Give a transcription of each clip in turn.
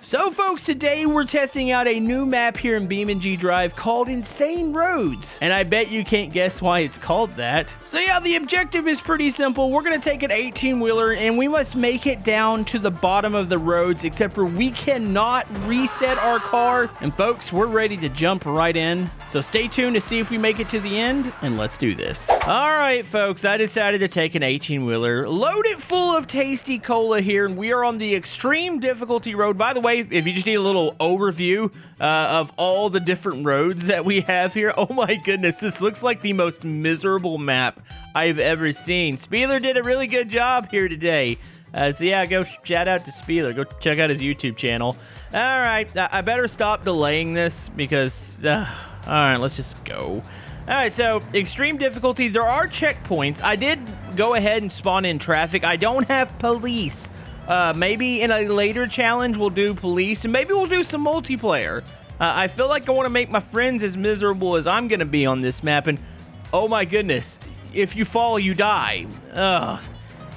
So folks, today we're testing out a new map here in BeamNG Drive called Insane Roads. And I bet you can't guess why it's called that. So yeah, the objective is pretty simple. We're gonna take an 18-wheeler and we must make it down to the bottom of the roads, except for we cannot reset our car. And folks, we're ready to jump right in. So stay tuned to see if we make it to the end, and let's do this. All right, folks, I decided to take an 18-wheeler, load it full of tasty cola here, and we are on the extreme difficulty road. By the way, if you just need a little overview of all the different roads that we have here, oh my goodness, this looks like the most miserable map I've ever seen. Spealer did a really good job here today. So yeah, go shout out to Spealer. Go check out his YouTube channel. All right, I better stop delaying this because, all right, let's just go. All right, so extreme difficulty. There are checkpoints. I did go ahead and spawn in traffic. I don't have police. Maybe in a later challenge we'll do police, and maybe we'll do some multiplayer. I feel like I want to make my friends as miserable as I'm going to be on this map, and oh my goodness, if you fall, you die. Ugh.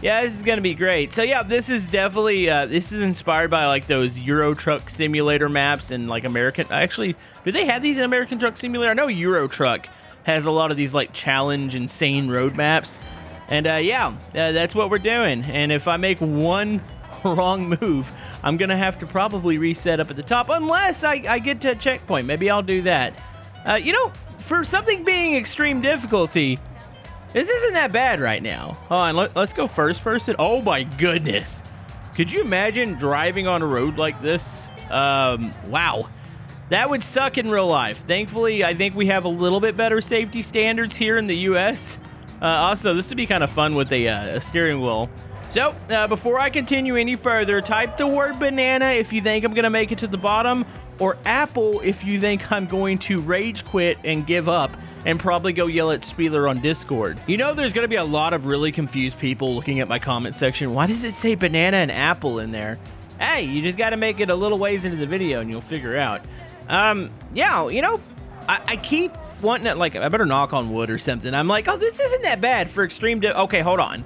Yeah, this is going to be great. So yeah, this is definitely, this is inspired by like those Euro Truck Simulator maps and like American, actually, do they have these in American Truck Simulator? I know Euro Truck has a lot of these like challenge insane road maps. And yeah, that's what we're doing. And if I make one wrong move, I'm gonna have to probably reset up at the top unless I get to a checkpoint. Maybe I'll do that. You know, for something being extreme difficulty, this isn't that bad right now. Hold on, let's go first person. Oh my goodness. Could you imagine driving on a road like this? Wow. That would suck in real life. Thankfully, I think we have a little bit better safety standards here in the US. Also, this would be kind of fun with a steering wheel. So, before I continue any further, type the word banana if you think I'm going to make it to the bottom, or apple if you think I'm going to rage quit and give up and probably go yell at Spealer on Discord. You know, there's going to be a lot of really confused people looking at my comment section. Why does it say banana and apple in there? Hey, you just got to make it a little ways into the video and you'll figure out. Yeah, you know, I keep wanting to, like, I better knock on wood or something. I'm like, oh, this isn't that bad for extreme okay, hold on.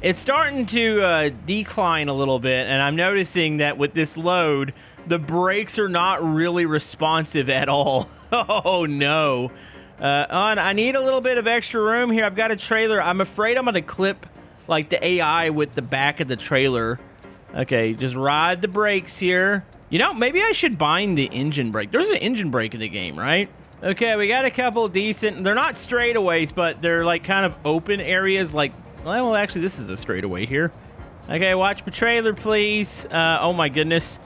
It's starting to decline a little bit, and I'm noticing that with this load, the brakes are not really responsive at all. Oh, no. I need a little bit of extra room here. I've got a trailer. I'm afraid I'm going to clip, like, the AI with the back of the trailer. Okay, just ride the brakes here. You know, maybe I should bind the engine brake. There's an engine brake in the game, right? Okay, we got a couple decent, they're not straightaways, but they're like kind of open areas like, well, actually, this is a straightaway here. Okay, watch my trailer, please. Oh my goodness.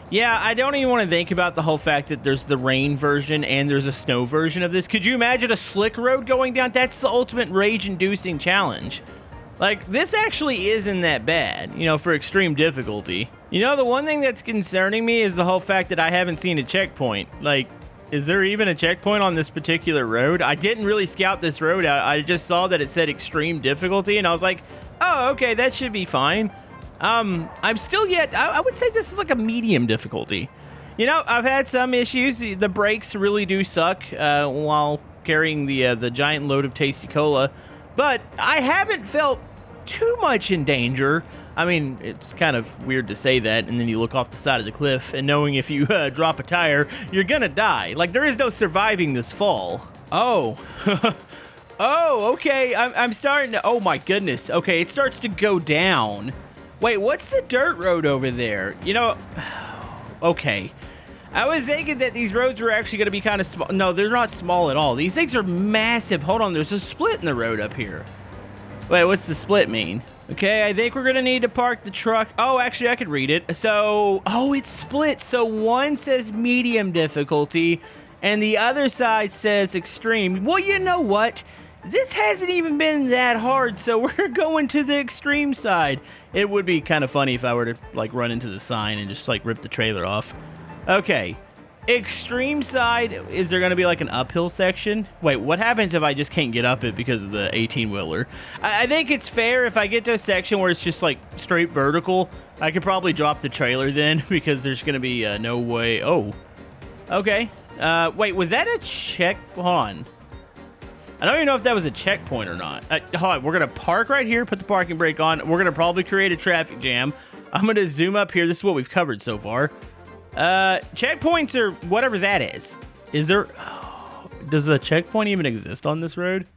Yeah, I don't even want to think about the whole fact that there's the rain version and there's a snow version of this. Could you imagine a slick road going down? That's the ultimate rage-inducing challenge. Like, this actually isn't that bad, you know, for extreme difficulty. You know, the one thing that's concerning me is the whole fact that I haven't seen a checkpoint. Like, is there even a checkpoint on this particular road? I didn't really scout this road out. I just saw that it said extreme difficulty, and I was like, oh, okay, that should be fine. I'm still yet, I would say this is like a medium difficulty. You know, I've had some issues. The brakes really do suck while carrying the giant load of tasty cola, but I haven't felt too much in danger. I mean, it's kind of weird to say that, and then you look off the side of the cliff, and knowing if you drop a tire, you're gonna die. Like, there is no surviving this fall. Oh. Oh, okay, I'm starting to, oh my goodness. Okay, it starts to go down. Wait, what's the dirt road over there? You know, okay. I was thinking that these roads were actually gonna be kind of small. No, they're not small at all. These things are massive. Hold on, there's a split in the road up here. Wait, what's the split mean? Okay, I think we're gonna need to park the truck. Oh, actually, I could read it. So, oh, it's split. So one says medium difficulty, and the other side says extreme. Well, you know what? This hasn't even been that hard, so we're going to the extreme side. It would be kind of funny if I were to, like, run into the sign and just, like, rip the trailer off. Okay. Extreme side, is there going to be like an uphill section? Wait, what happens if I just can't get up it because of the 18-wheeler? I think it's fair if I get to a section where it's just like straight vertical. I could probably drop the trailer then because there's going to be no way. Oh, okay. Wait, was that a check? Hold on. I don't even know if that was a checkpoint or not. Hold on, we're going to park right here, put the parking brake on. We're going to probably create a traffic jam. I'm going to zoom up here. This is what we've covered so far. Checkpoints or whatever that is. Is there... does a checkpoint even exist on this road?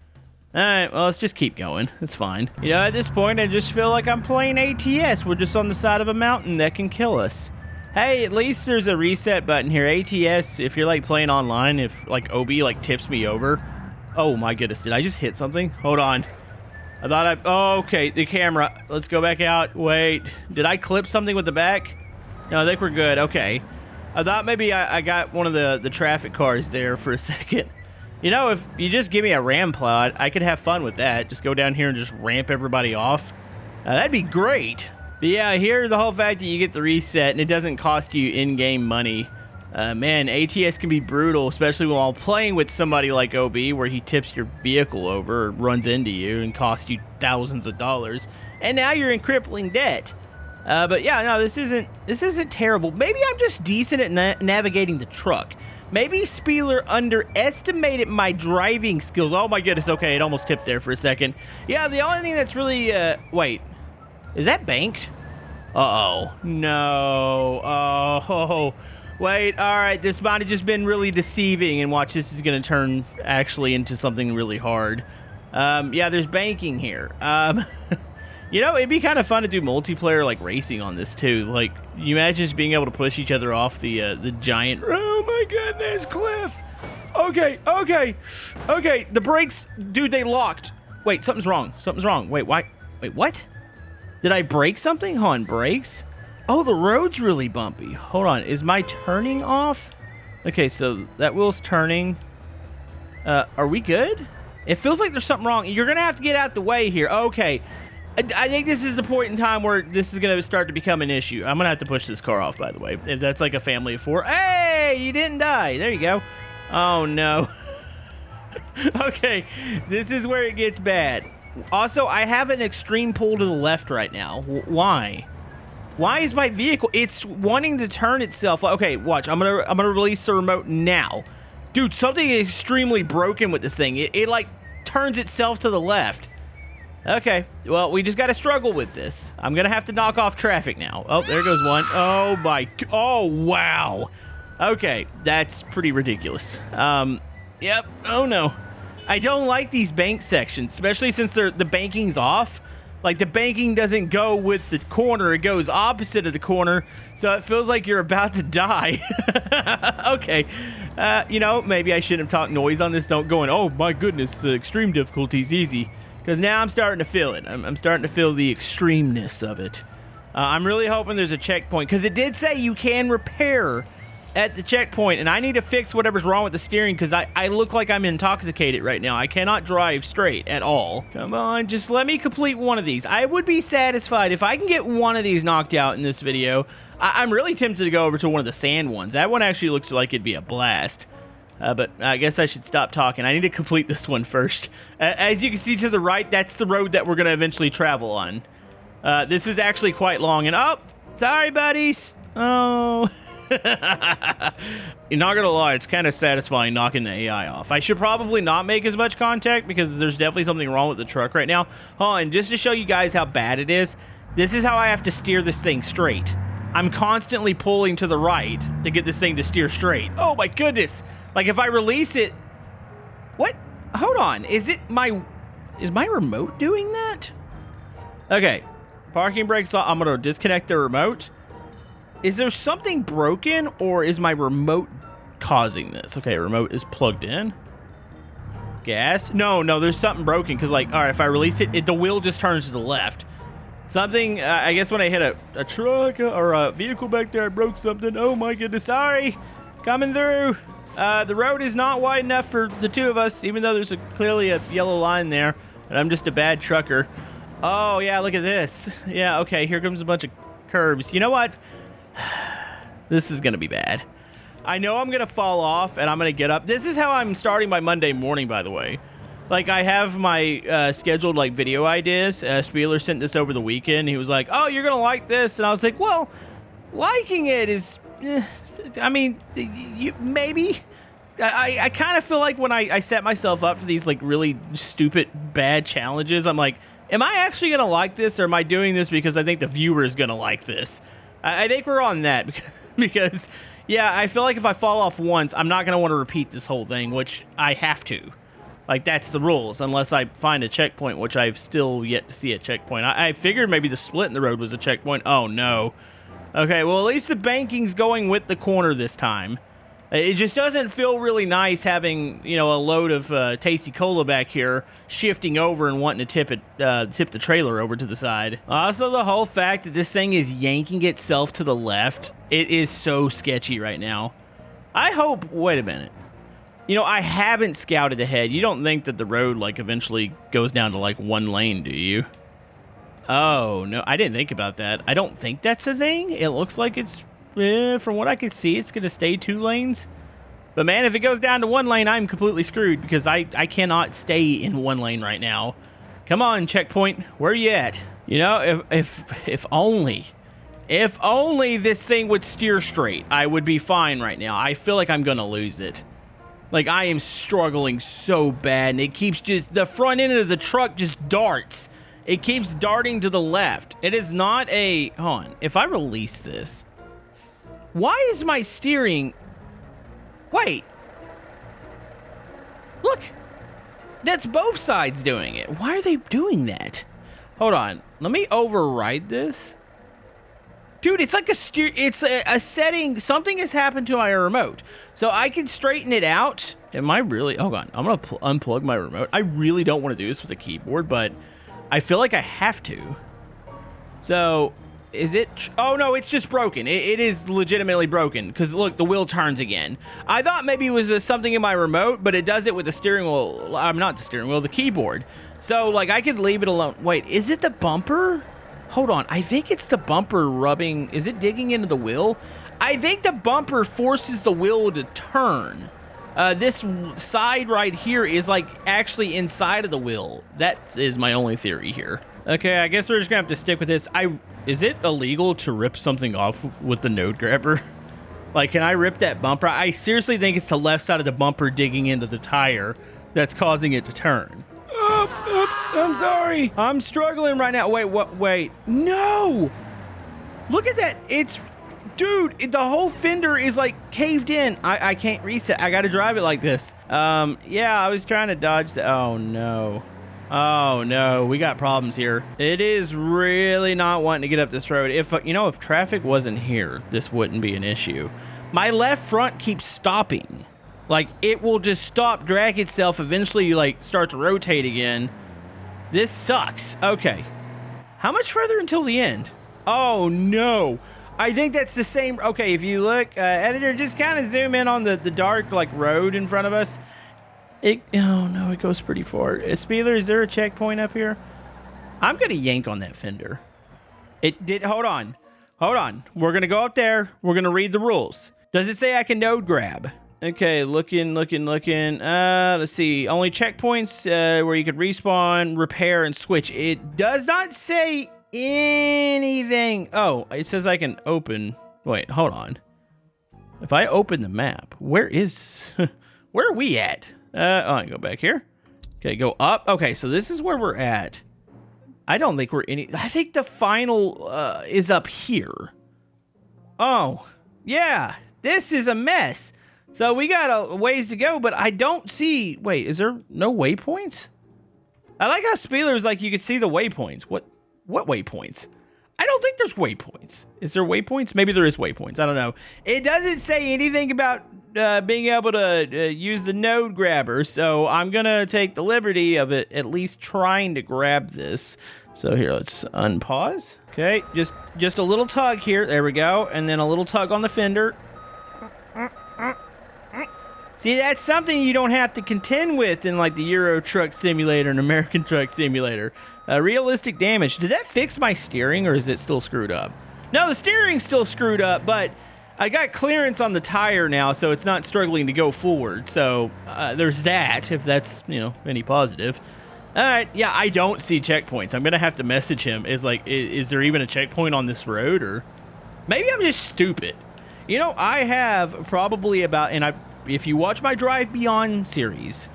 Alright, well, let's just keep going. It's fine. You know, at this point, I just feel like I'm playing ATS. We're just on the side of a mountain that can kill us. Hey, at least there's a reset button here. ATS, if you're, like, playing online, if, like, OB, like, tips me over. Oh, my goodness. Did I just hit something? Hold on. I thought I... Oh, okay, the camera. Let's go back out. Wait. Did I clip something with the back? No, I think we're good. Okay. I thought maybe I got one of the traffic cars there for a second. You know, if you just give me a ram plow, I could have fun with that. Just go down here and just ramp everybody off. That'd be great. But yeah, here's the whole fact that you get the reset and it doesn't cost you in-game money. Man, ATS can be brutal, especially while playing with somebody like OB, where he tips your vehicle over or runs into you and costs you thousands of dollars. And now you're in crippling debt. But yeah, no, this isn't terrible. Maybe I'm just decent at navigating the truck. Maybe Spealer underestimated my driving skills. Oh my goodness, okay, it almost tipped there for a second. Yeah, the only thing that's really, wait, is that banked? Uh-oh, no, oh, wait, all right, this might have just been really deceiving, and watch, this is gonna turn actually into something really hard. Yeah, there's banking here. You know, it'd be kind of fun to do multiplayer, like, racing on this, too. Like, you imagine just being able to push each other off the giant... Oh, my goodness, cliff! Okay, the brakes... Dude, they locked. Wait, something's wrong. Wait, why? Wait, what? Did I break something? Hold on, brakes? Oh, the road's really bumpy. Hold on, is my turning off? Okay, so that wheel's turning. Are we good? It feels like there's something wrong. You're gonna have to get out the way here. Okay. I think this is the point in time where this is going to start to become an issue. I'm going to have to push this car off, by the way. If that's like a family of four. Hey, you didn't die. There you go. Oh, no. Okay, this is where it gets bad. Also, I have an extreme pull to the left right now. Why? Why is my vehicle... It's wanting to turn itself. Okay, watch. I'm gonna release the remote now. Dude, something is extremely broken with this thing. It like, turns itself to the left. Okay, well, we just got to struggle with this. I'm going to have to knock off traffic now. Oh, there goes one. Oh, my... Oh, wow. Okay, that's pretty ridiculous. Yep. Oh, no. I don't like these bank sections, especially since the banking's off. Like, the banking doesn't go with the corner. It goes opposite of the corner, so it feels like you're about to die. Okay. You know, maybe I shouldn't have talked noise on this. Don't go in, oh, my goodness, extreme difficulty's easy. Because now I'm starting to feel it. I'm starting to feel the extremeness of it. I'm really hoping there's a checkpoint. Because it did say you can repair at the checkpoint. And I need to fix whatever's wrong with the steering. Because I look like I'm intoxicated right now. I cannot drive straight at all. Come on, just let me complete one of these. I would be satisfied if I can get one of these knocked out in this video. I'm really tempted to go over to one of the sand ones. That one actually looks like it'd be a blast. But I guess I should stop talking. I need to complete this one first. As you can see to the right, that's the road that we're going to eventually travel on. This is actually quite long. And, oh, sorry, buddies. Oh. You're not going to lie, it's kind of satisfying knocking the AI off. I should probably not make as much contact because there's definitely something wrong with the truck right now. Hold on, just to show you guys how bad it is, this is how I have to steer this thing straight. I'm constantly pulling to the right to get this thing to steer straight. Oh, my goodness. Like, if I release it... What? Hold on. Is my remote doing that? Okay. Parking brakes off. I'm going to disconnect the remote. Is there something broken, or is my remote causing this? Okay, remote is plugged in. Gas? No, there's something broken, because, like, all right, if I release it, the wheel just turns to the left. Something, I guess when I hit a truck or a vehicle back there, I broke something. Oh, my goodness. Sorry. Coming through. The road is not wide enough for the two of us, even though there's clearly a yellow line there, and I'm just a bad trucker. Oh, yeah, look at this. Yeah, okay, here comes a bunch of curbs. You know what? This is going to be bad. I know I'm going to fall off, and I'm going to get up. This is how I'm starting my Monday morning, by the way. Like, I have my scheduled, like, video ideas. Spealer sent this over the weekend. He was like, oh, you're going to like this. And I was like, well, liking it is... I mean, maybe. I kind of feel like when I set myself up for these, like, really stupid, bad challenges, I'm like, am I actually going to like this, or am I doing this because I think the viewer is going to like this? I think we're on that. because, yeah, I feel like if I fall off once, I'm not going to want to repeat this whole thing, which I have to. Like, that's the rules, unless I find a checkpoint, which I've still yet to see a checkpoint. I figured maybe the split in the road was a checkpoint. Oh, no. Okay, well, at least the banking's going with the corner this time. It just doesn't feel really nice having, you know, a load of tasty cola back here shifting over and wanting to tip the trailer over to the side. Also, the whole fact that this thing is yanking itself to the left, it is so sketchy right now. I hope, wait a minute. You know, I haven't scouted ahead. You don't think that the road, like, eventually goes down to, like, one lane, do you? Oh, no, I didn't think about that. I don't think that's the thing. It looks like it's, from what I can see, it's going to stay 2 lanes. But, man, if it goes down to 1 lane, I'm completely screwed because I cannot stay in 1 lane right now. Come on, checkpoint. Where are you at? You know, if only this thing would steer straight, I would be fine right now. I feel like I'm going to lose it. Like, I am struggling so bad, and it keeps just, the front end of the truck just darts. It keeps darting to the left. It is not a, hold on, if I release this, why is my steering, wait, look, that's both sides doing it. Why are they doing that? Hold on, let me override this. Dude, it's like it's a setting, something has happened to my remote. So I can straighten it out. Am I really, hold on, I'm gonna unplug my remote. I really don't want to do this with a keyboard, but I feel like I have to. So, is it, oh no, it's just broken. It is legitimately broken, because look, the wheel turns again. I thought maybe it was something in my remote, but it does it with the steering wheel, not the steering wheel, the keyboard. So, like, I could leave it alone. Wait, is it the bumper? Hold on, I think it's the bumper rubbing, is it digging into the wheel? I think the bumper forces the wheel to turn. This side right here is like actually inside of the wheel. That is my only theory here. Okay, I guess we're just gonna have to stick with this. Is it illegal to rip something off with the node grabber? Like, can I rip that bumper? I seriously think it's the left side of the bumper digging into the tire that's causing it to turn. Oops, I'm sorry. I'm struggling right now. Wait. No! Look at that. Dude, the whole fender is like caved in. I can't reset. I gotta drive it like this. Yeah, I was trying to dodge that. Oh no. Oh no, we got problems here. It is really not wanting to get up this road. If traffic wasn't here, this wouldn't be an issue. My left front keeps stopping. Like, it will just stop, drag itself. Eventually, you, like, start to rotate again. This sucks. Okay. How much further until the end? Oh, no. I think that's the same. Okay, if you look, editor, just kind of zoom in on the dark, like, road in front of us. Oh, no, it goes pretty far. Spealer, is there a checkpoint up here? I'm going to yank on that fender. Hold on. We're going to go up there. We're going to read the rules. Does it say I can node grab? Okay, looking. Let's see. Only checkpoints where you could respawn, repair, and switch. It does not say anything. Oh, it says I can open. Wait, hold on. If I open the map, where are we at? I go back here. Okay, go up. Okay, so this is where we're at. I don't think I think the final is up here. Oh, yeah. This is a mess. So we got a ways to go, but I don't see... Wait, is there no waypoints? I like how Spealer's like you can see the waypoints. What waypoints? I don't think there's waypoints. Is there waypoints? Maybe there is waypoints. I don't know. It doesn't say anything about being able to use the node grabber, so I'm going to take the liberty of it at least trying to grab this. So here, let's unpause. Okay, just a little tug here. There we go. And then a little tug on the fender. See, that's something you don't have to contend with in like the Euro Truck Simulator and American Truck Simulator. Realistic damage. Did that fix my steering or is it still screwed up? No, the steering's still screwed up, but I got clearance on the tire now, so it's not struggling to go forward. So there's that, if that's, any positive. All right, yeah, I don't see checkpoints. I'm going to have to message him. Is there even a checkpoint on this road? Or maybe I'm just stupid. I have probably if you watch my Drive Beyond series,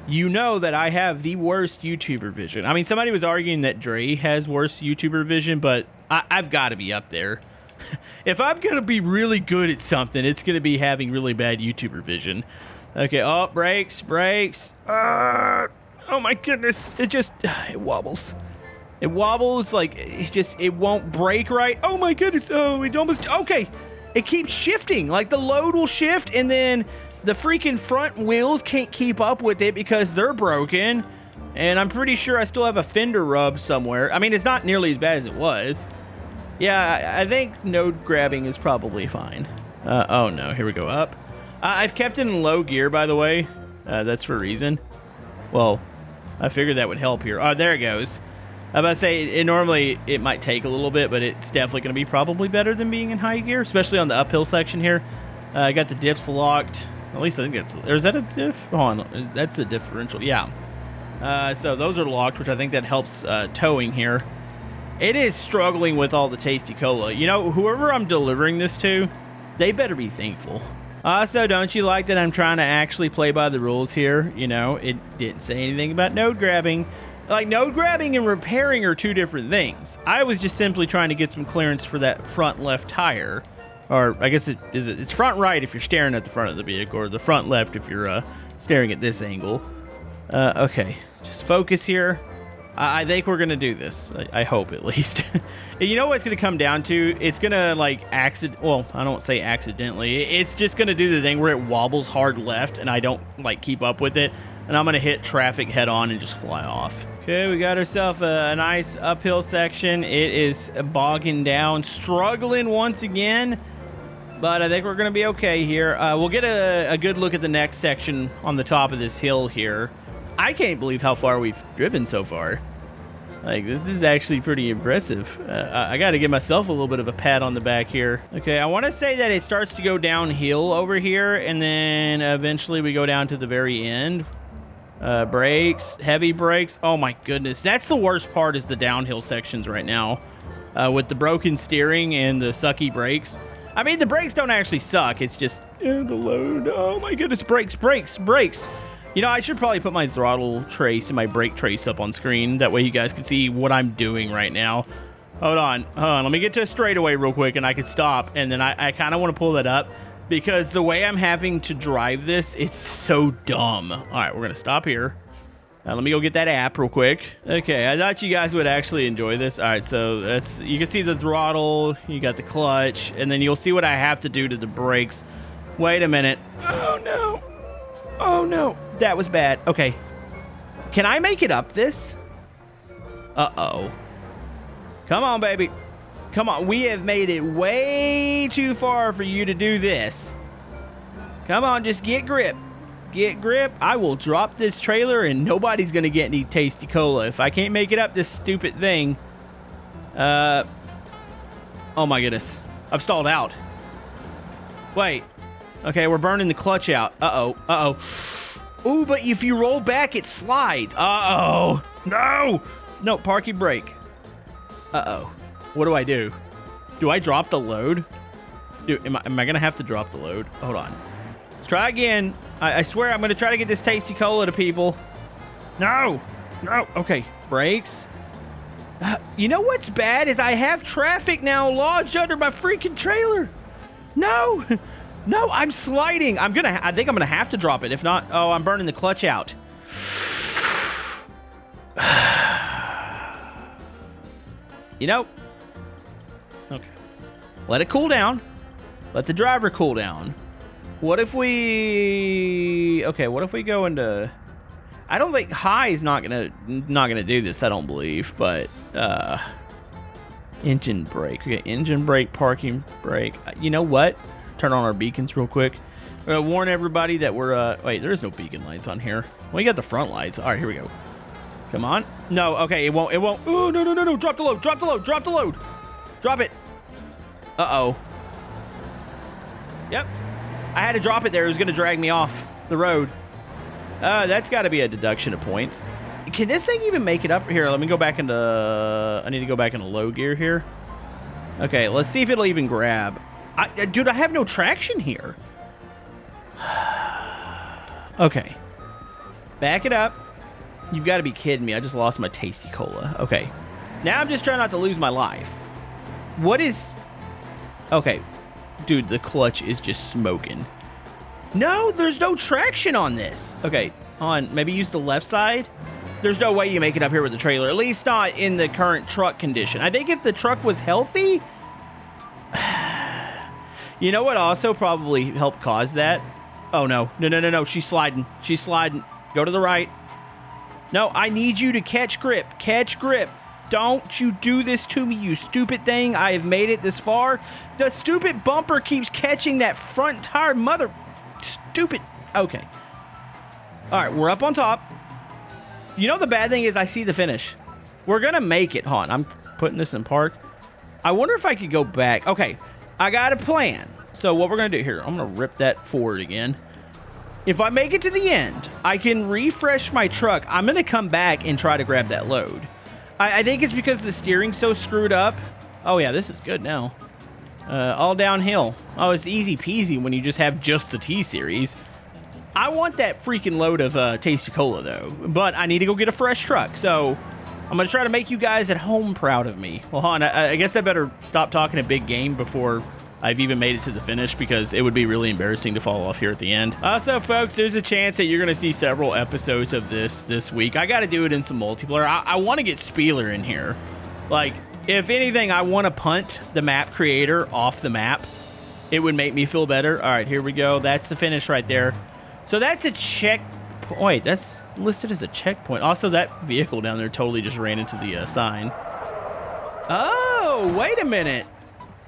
you know that I have the worst YouTuber vision. I mean, somebody was arguing that Dre has worse YouTuber vision, but I've got to be up there. If I'm going to be really good at something, it's going to be having really bad YouTuber vision. Okay, oh, brakes. Oh my goodness, it wobbles. It wobbles, like, it won't brake right. Oh my goodness, oh, it almost, okay. It keeps shifting, like the load will shift and then the freaking front wheels can't keep up with it because they're broken. And I'm pretty sure I still have a fender rub somewhere. I mean, it's not nearly as bad as it was. Yeah, I think node grabbing is probably fine. Oh no, here we go up. I've kept it in low gear, by the way. That's for a reason. Well, I figured that would help here. Oh, there it goes. I'm about to say, normally it might take a little bit, but it's definitely going to be probably better than being in high gear, especially on the uphill section here. I got the diffs locked. At least I think that's... Or is that a diff? Hold on. That's the differential. Yeah. So those are locked, which I think that helps towing here. It is struggling with all the tasty cola. You know, whoever I'm delivering this to, they better be thankful. Also, don't you like that I'm trying to actually play by the rules here? You know, it didn't say anything about node grabbing. Like, node grabbing and repairing are two different things. I was just simply trying to get some clearance for that front left tire. Or, I guess it's front right if you're staring at the front of the vehicle, or the front left if you're staring at this angle. Okay, just focus here. I think we're going to do this. I hope, at least. You know what it's going to come down to? It's going to, like, well, I don't say accidentally. It's just going to do the thing where it wobbles hard left, and I don't, like, keep up with it. And I'm going to hit traffic head on and just fly off. Okay, we got ourselves a nice uphill section. It is bogging down, struggling once again. But I think we're going to be okay here. We'll get a good look at the next section on the top of this hill here. I can't believe how far we've driven so far. Like, this is actually pretty impressive. I got to give myself a little bit of a pat on the back here. Okay, I want to say that it starts to go downhill over here, and then eventually we go down to the very end. Brakes, heavy brakes. Oh my goodness. That's the worst part, is the downhill sections right now. With the broken steering and the sucky brakes. I mean, the brakes don't actually suck. It's just the load. Oh my goodness. Brakes. You know, I should probably put my throttle trace and my brake trace up on screen. That way you guys can see what I'm doing right now. Hold on. Let me get to a straightaway real quick and I can stop. And then I kind of want to pull that up, because the way I'm having to drive this, it's so dumb. All right, we're going to stop here. Let me go get that app real quick. Okay, I thought you guys would actually enjoy this. All right, so you can see the throttle, you got the clutch, and then you'll see what I have to do to the brakes. Wait a minute. Oh no, that was bad. Okay, can I make it up this? Uh-oh. Come on, baby. Come on, we have made it way too far for you to do this. Come on, just get grip. Get grip. I will drop this trailer and nobody's going to get any tasty cola if I can't make it up this stupid thing. Oh my goodness. I've stalled out. Wait. Okay, we're burning the clutch out. Uh-oh. Ooh, but if you roll back, it slides. Uh-oh. No, park your brake. Uh-oh. What do I do? Do I drop the load? Dude, am I going to have to drop the load? Hold on. Let's try again. I swear I'm going to try to get this tasty cola to people. No. Okay, brakes. You know what's bad is I have traffic now lodged under my freaking trailer. No, I'm sliding. I think I'm going to have to drop it. If not, oh, I'm burning the clutch out. You know, okay. Let it cool down. Let the driver cool down. What if we go into... I don't think high is not gonna do this, I don't believe, but engine brake. Okay, engine brake, parking brake. You know what? Turn on our beacons real quick. Warn everybody that we're wait, there is no beacon lights on here. Well, you got the front lights. All right, here we go. Come on. No, okay, it won't. Oh, no. Drop the load. Drop it. Uh-oh. Yep. I had to drop it there. It was going to drag me off the road. That's got to be a deduction of points. Can this thing even make it up? Here, let me go back into... I need to go back into low gear here. Okay, let's see if it'll even grab. Dude, I have no traction here. Okay. Back it up. You've got to be kidding me. I just lost my tasty cola. Okay. Now I'm just trying not to lose my life. What is... Okay. Dude, the clutch is just smoking. No, there's no traction on this. Okay, on. Maybe use the left side. There's no way you make it up here with the trailer. At least not in the current truck condition. I think if the truck was healthy... You know what also probably helped cause that? Oh, no. No. She's sliding. She's sliding. Go to the right. No, I need you to catch grip. Catch grip. Don't you do this to me, you stupid thing. I have made it this far. The stupid bumper keeps catching that front tire. Mother... Stupid. Okay. All right, we're up on top. You know the bad thing is I see the finish. We're going to make it, hon. I'm putting this in park. I wonder if I could go back. Okay, I got a plan. So what we're going to do here, I'm going to rip that forward again. If I make it to the end, I can refresh my truck. I'm going to come back and try to grab that load. I think it's because the steering's so screwed up. Oh, yeah, this is good now. All downhill. Oh, it's easy peasy when you just have just the T-Series. I want that freaking load of Tasty Cola, though. But I need to go get a fresh truck. So I'm going to try to make you guys at home proud of me. Well, hon, I guess I better stop talking a big game before I've even made it to the finish, because it would be really embarrassing to fall off here at the end. Also, folks, there's a chance that you're going to see several episodes of this week. I got to do it in some multiplayer. I want to get Spealer in here. Like, if anything, I want to punt the map creator off the map. It would make me feel better. All right, here we go. That's the finish right there. So that's a checkpoint. Wait, that's listed as a checkpoint. Also, that vehicle down there totally just ran into the sign. Oh, wait a minute.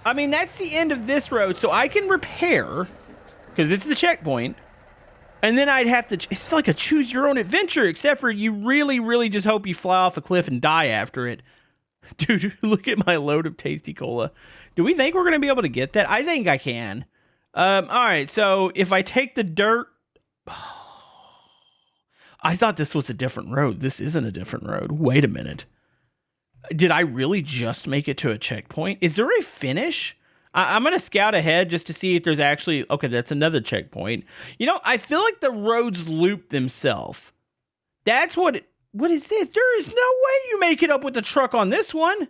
I mean, that's the end of this road, so I can repair, because it's the checkpoint, and then I'd have to... It's like a choose-your-own-adventure, except for you really, really just hope you fly off a cliff and die after it. Dude, look at my load of Tasty Cola. Do we think we're going to be able to get that? I think I can. All right, so if I take the dirt... I thought this was a different road. This isn't a different road. Wait a minute. Did I really just make it to a checkpoint? Is there a finish? I'm going to scout ahead just to see if there's actually... Okay, that's another checkpoint. You know, I feel like the roads loop themselves. That's what... What is this? There is no way you make it up with the truck on this one.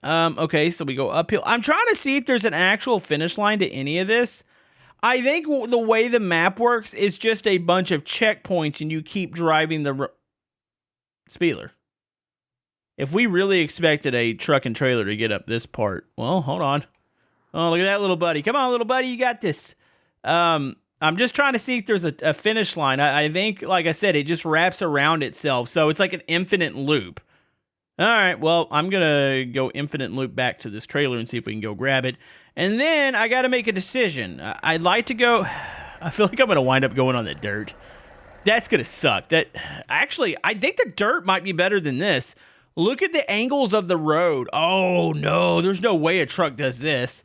Okay, so we go uphill. I'm trying to see if there's an actual finish line to any of this. I think the way the map works is just a bunch of checkpoints and you keep driving the... Spealer. If we really expected a truck and trailer to get up this part, well, hold on. Oh, look at that little buddy. Come on, little buddy, you got this. I'm just trying to see if there's a finish line. I think, like I said, it just wraps around itself, so it's like an infinite loop. All right, well, I'm going to go infinite loop back to this trailer and see if we can go grab it. And then I got to make a decision. I'd like to go... I feel like I'm going to wind up going on the dirt. That's going to suck. Actually, I think the dirt might be better than this. Look at the angles of the road. Oh, no. There's no way a truck does this.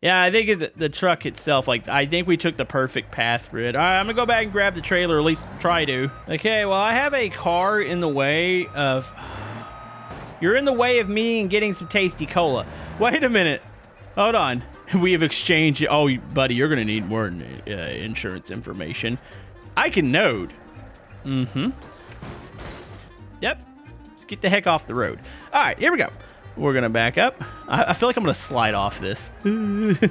Yeah, I think the truck itself, like, I think we took the perfect path for it. All right, I'm going to go back and grab the trailer, or at least try to. Okay, well, I have a car in the way of... You're in the way of me and getting some Tasty Cola. Wait a minute. Hold on. We have exchanged... Oh, buddy, you're going to need more insurance information. I can node. Mm-hmm. Yep. Get the heck off the road. All right, here we go. We're going to back up. I feel like I'm going to slide off this. Dude,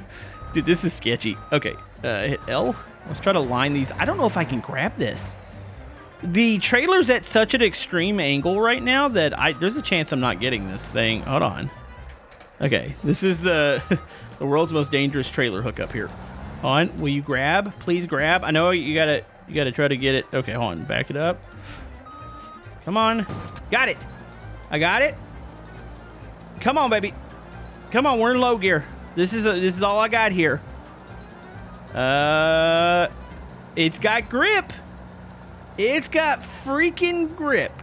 this is sketchy. Okay, hit L. Let's try to line these. I don't know if I can grab this. The trailer's at such an extreme angle right now that there's a chance I'm not getting this thing. Hold on. Okay, this is the world's most dangerous trailer hookup here. Hold on, will you grab? Please grab. I know you gotta try to get it. Okay, hold on, back it up. Come on. Got it. I got it. Come on, baby. Come on, we're in low gear. This is all I got here. It's got grip. It's got freaking grip.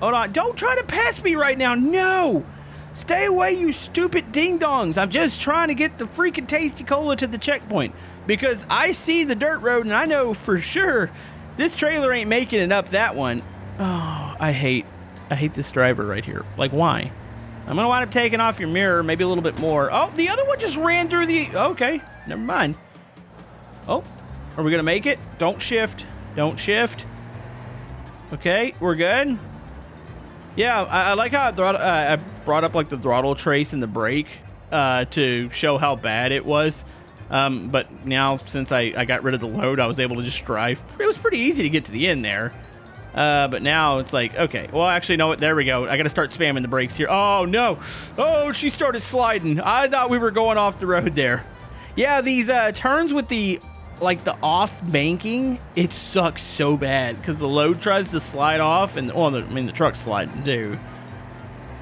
Hold on. Don't try to pass me right now. No. Stay away, you stupid ding-dongs. I'm just trying to get the freaking Tasty Cola to the checkpoint, because I see the dirt road and I know for sure this trailer ain't making it up that one. Oh, I hate this driver right here. Like, why? I'm going to wind up taking off your mirror, maybe a little bit more. Oh, the other one just ran through the... Okay, never mind. Oh, are we going to make it? Don't shift. Don't shift. Okay, we're good. Yeah, I like how I brought up, like, the throttle trace and the brake. to show how bad it was. But now, since I got rid of the load, I was able to just drive. It was pretty easy to get to the end there. But now it's like, okay, well, actually, no, there we go. I got to start spamming the brakes here. Oh, no. Oh, she started sliding. I thought we were going off the road there. Yeah, these turns with the off banking, it sucks so bad because the load tries to slide off and, well, the truck's sliding too.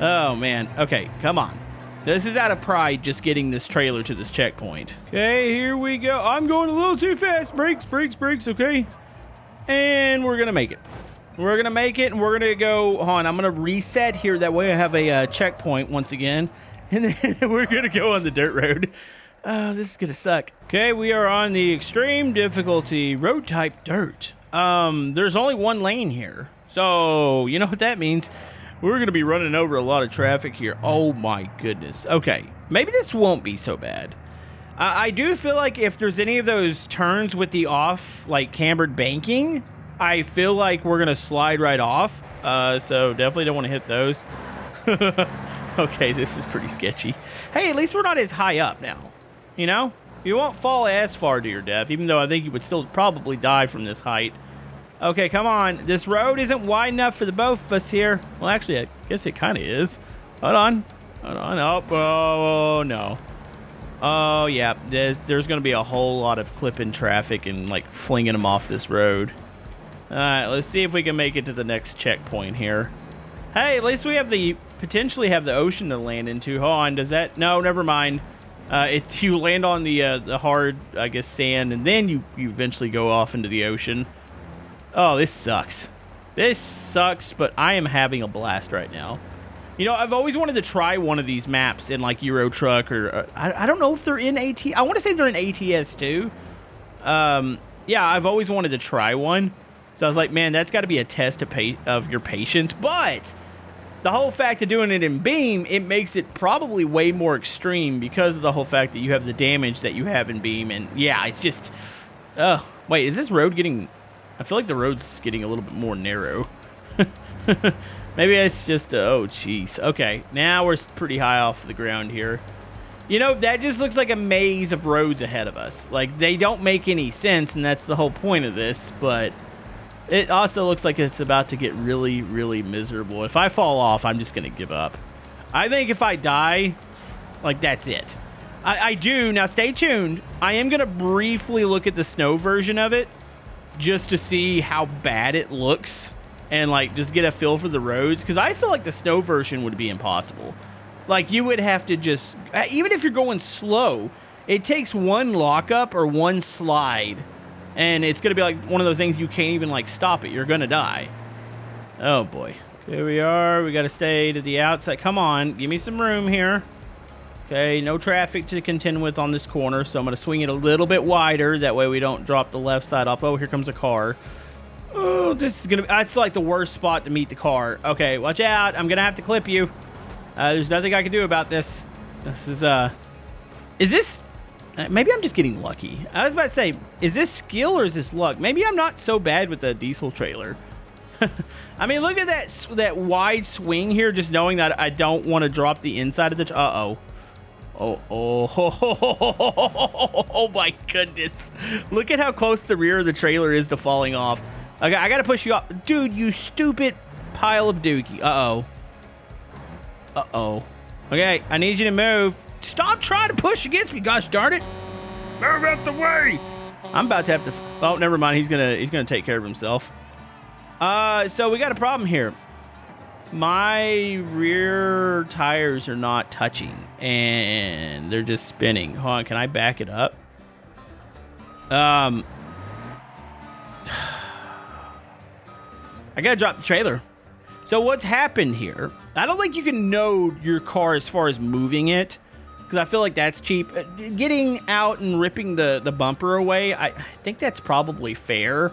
Oh, man. Okay, come on. This is out of pride, just getting this trailer to this checkpoint. Okay, here we go. I'm going a little too fast. Brakes, brakes, brakes, okay. And we're going to make it. We're going to make it, and we're going to go, hold on, I'm going to reset here. That way I have a checkpoint once again. And then we're going to go on the dirt road. Oh, this is going to suck. Okay, we are on the extreme difficulty road type dirt. There's only one lane here. So, you know what that means. We're going to be running over a lot of traffic here. Oh, my goodness. Okay, maybe this won't be so bad. I do feel like if there's any of those turns with the off, cambered banking, I feel like we're going to slide right off. So definitely don't want to hit those. Okay, this is pretty sketchy. Hey, at least we're not as high up now. You know? You won't fall as far to your death, even though I think you would still probably die from this height. Okay, come on. This road isn't wide enough for the both of us here. Well, actually, I guess it kind of is. Hold on. Hold on. Oh, no. Oh, yeah. There's going to be a whole lot of clipping traffic and, flinging them off this road. All right, let's see if we can make it to the next checkpoint here. Hey, at least we have potentially have the ocean to land into. Hold on. Does that? No, never mind. You land on the hard, I guess, sand, and then you eventually go off into the ocean. Oh, this sucks. This sucks, but I am having a blast right now. You know, I've always wanted to try one of these maps in, Euro Truck, or I don't know if they're in AT. I want to say they're in ATS, too. Yeah, I've always wanted to try one. So I was like, man, that's got to be a test of your patience. But the whole fact of doing it in Beam, it makes it probably way more extreme because of the whole fact that you have the damage that you have in Beam. And yeah, it's just... wait, is this road getting... I feel like the road's getting a little bit more narrow. Maybe it's just... oh, jeez. Okay, now we're pretty high off the ground here. You know, that just looks like a maze of roads ahead of us. They don't make any sense, and that's the whole point of this, but... it also looks like it's about to get really, really miserable. If I fall off, I'm just going to give up. I think if I die, that's it. I do. Now, stay tuned. I am going to briefly look at the snow version of it just to see how bad it looks and, just get a feel for the roads. Because I feel like the snow version would be impossible. You would have to just... even if you're going slow, it takes one lockup or one slide... and it's going to be one of those things you can't even stop it. You're going to die. Oh boy. Here we are. We got to stay to the outside. Come on. Give me some room here. Okay. No traffic to contend with on this corner. So I'm going to swing it a little bit wider. That way we don't drop the left side off. Oh, here comes a car. Oh, this is going to be... that's the worst spot to meet the car. Okay. Watch out. I'm going to have to clip you. There's nothing I can do about this. This is... is this... maybe I'm just getting lucky. I was about to say, is this skill or is this luck? Maybe I'm not so bad with the diesel trailer. I mean, look at that wide swing here, just knowing that I don't want to drop the inside of the... uh-oh. Oh, my goodness. Look at how close the rear of the trailer is to falling off. Okay, I got to push you up. Dude, you stupid pile of dookie. Uh-oh. Uh-oh. Okay, I need you to move. Stop trying to push against me, gosh darn it. Move out the way. I'm about to have to... oh, never mind. He's gonna take care of himself. So we got a problem here. My rear tires are not touching, and they're just spinning. Hold on, can I back it up? I gotta drop the trailer. So what's happened here? I don't think you can know your car as far as moving it, because I feel like that's cheap. Getting out and ripping the bumper away, I think that's probably fair.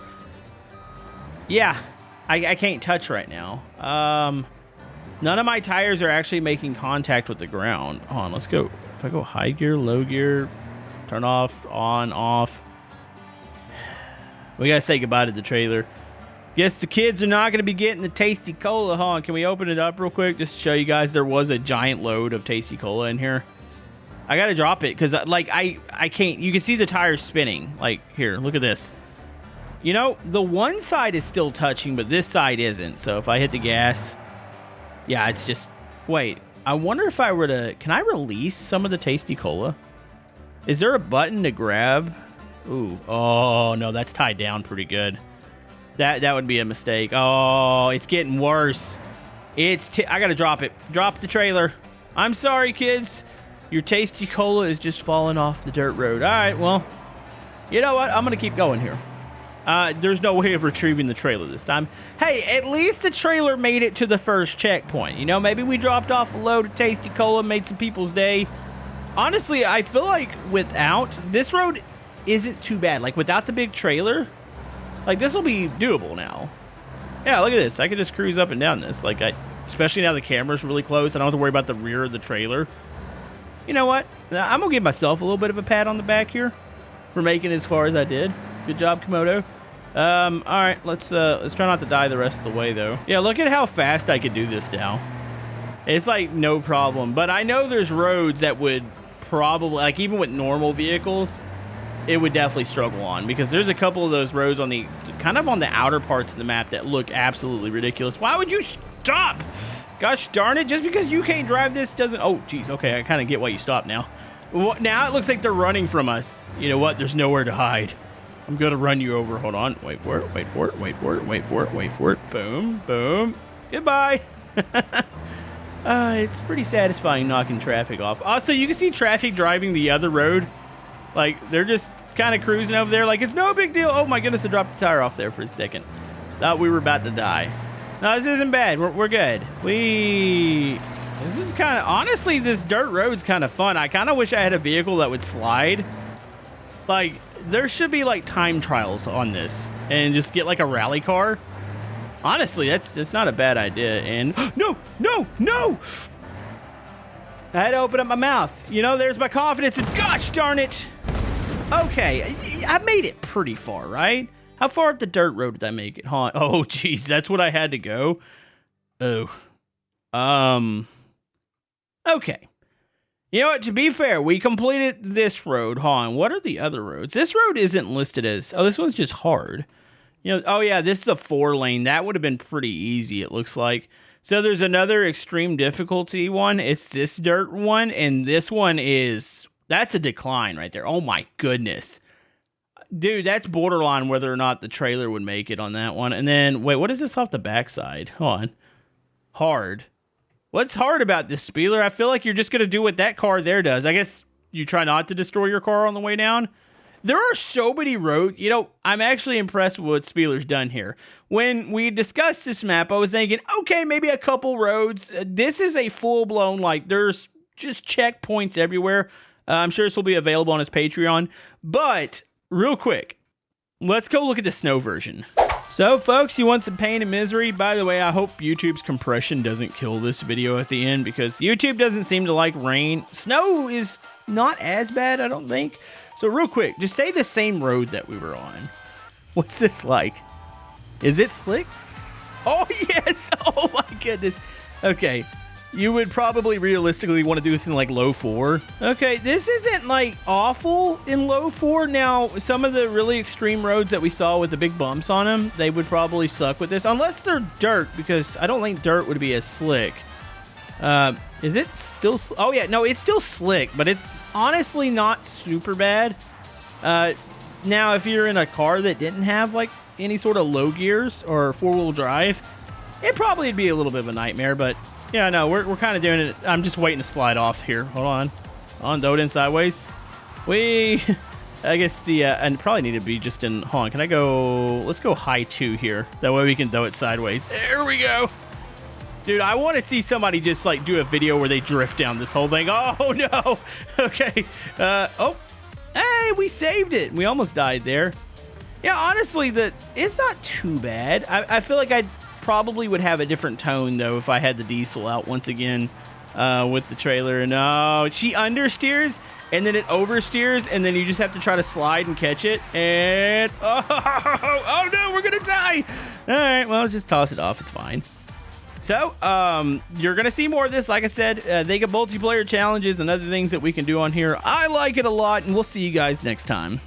Yeah, I can't touch right now. None of my tires are actually making contact with the ground. Hold on, let's go. If I go high gear, low gear, turn off, on, off. We gotta say goodbye to the trailer. Guess the kids are not going to be getting the Tasty Cola. Hold on, can we open it up real quick just to show you guys there was a giant load of Tasty Cola in here? I gotta drop it because like I can't. You can see the tires spinning. Like here, look at this. You know, the one side is still touching, but this side isn't. So if I hit the gas, yeah, it's just. Wait, I wonder if I were to. Can I release some of the tasty cola? Is there a button to grab? Ooh, oh no, that's tied down pretty good. That would be a mistake. Oh, it's getting worse. I gotta drop it. Drop the trailer. I'm sorry, kids. Your tasty cola is just falling off the dirt road. All right, well, you know what? I'm gonna keep going here. There's no way of retrieving the trailer this time. Hey, at least the trailer made it to the first checkpoint. You know, maybe we dropped off a load of tasty cola, made some people's day. Honestly, I feel like without this road isn't too bad. Like without the big trailer, like this will be doable now. Yeah, look at this. I can just cruise up and down this. Like especially now the camera's really close. I don't have to worry about the rear of the trailer. You know what? I'm gonna give myself a little bit of a pat on the back here for making it as far as I did. Good job, Camodo. All right, let's try not to die the rest of the way though. Yeah, look at how fast I could do this now. It's like no problem. But I know there's roads that would probably, like even with normal vehicles, it would definitely struggle on, because there's a couple of those roads on the kind of on the outer parts of the map that look absolutely ridiculous. Why would you stop? Gosh darn it, just because you can't drive this doesn't... Oh, geez, okay, I kind of get why you stopped now. Well, now it looks like they're running from us. You know what? There's nowhere to hide. I'm going to run you over. Hold on. Wait for it, wait for it, wait for it, wait for it, wait for it. Boom, boom. Goodbye. It's pretty satisfying knocking traffic off. Also, you can see traffic driving the other road. Like, they're just kind of cruising over there. Like, it's no big deal. Oh, my goodness, I dropped the tire off there for a second. Thought we were about to die. No, this isn't bad. We're good. This is kind of... Honestly, this dirt road's kind of fun. I kind of wish I had a vehicle that would slide. Like, there should be, like, time trials on this. And just get, like, a rally car. Honestly, that's not a bad idea. And... No! No! No! I had to open up my mouth. You know, there's my confidence. And gosh darn it! Okay, I made it pretty far, right? How far up the dirt road did I make it, huh? Oh, geez, that's what I had to go. Oh. Okay. You know what, to be fair, we completed this road, huh? And what are the other roads? This road isn't listed as... Oh, this one's just hard. You know, oh yeah, this is a 4-lane. That would have been pretty easy, it looks like. So there's another extreme difficulty one. It's this dirt one, and this one is... That's a decline right there. Oh my goodness. Dude, that's borderline whether or not the trailer would make it on that one. And then, wait, what is this off the backside? Hold on. Hard. What's hard about this, Spealer? I feel like you're just going to do what that car there does. I guess you try not to destroy your car on the way down. There are so many roads. You know, I'm actually impressed with what Spealer's done here. When we discussed this map, I was thinking, okay, maybe a couple roads. This is a full-blown, like, there's just checkpoints everywhere. I'm sure this will be available on his Patreon. But... real quick, let's go look at the snow version. So, folks, you want some pain and misery? By the way, I hope YouTube's compression doesn't kill this video at the end, because YouTube doesn't seem to like rain. Snow is not as bad, I don't think. So, real quick, just say the same road that we were on. What's this like? Is it slick? Oh, yes! Oh, my goodness. Okay. You would probably realistically want to do this in like low 4. Okay, this isn't like awful in low 4. Now, some of the really extreme roads that we saw with the big bumps on them, they would probably suck with this. Unless they're dirt, because I don't think dirt would be as slick. Is it still... Oh yeah, no, it's still slick, but it's honestly not super bad. Now, if you're in a car that didn't have like any sort of low gears or 4-wheel drive, it probably would be a little bit of a nightmare, but... Yeah, no, we're kind of doing it. I'm just waiting to slide off here. Hold on. Throw it in sideways. I guess and probably need to be just in, hold on, can I go, let's go high 2 here. That way we can throw it sideways. There we go. Dude, I want to see somebody just like do a video where they drift down this whole thing. Oh, no. Okay. Oh, hey, we saved it. We almost died there. Yeah, honestly, it's not too bad. I feel like I'd probably would have a different tone though if I had the diesel out once again with the trailer. No, she understeers and then it oversteers and then you just have to try to slide and catch it. And oh no, we're gonna die. All right, well, just toss it off. It's fine. So, you're going to see more of this. Like I said, they get multiplayer challenges and other things that we can do on here. I like it a lot, and we'll see you guys next time.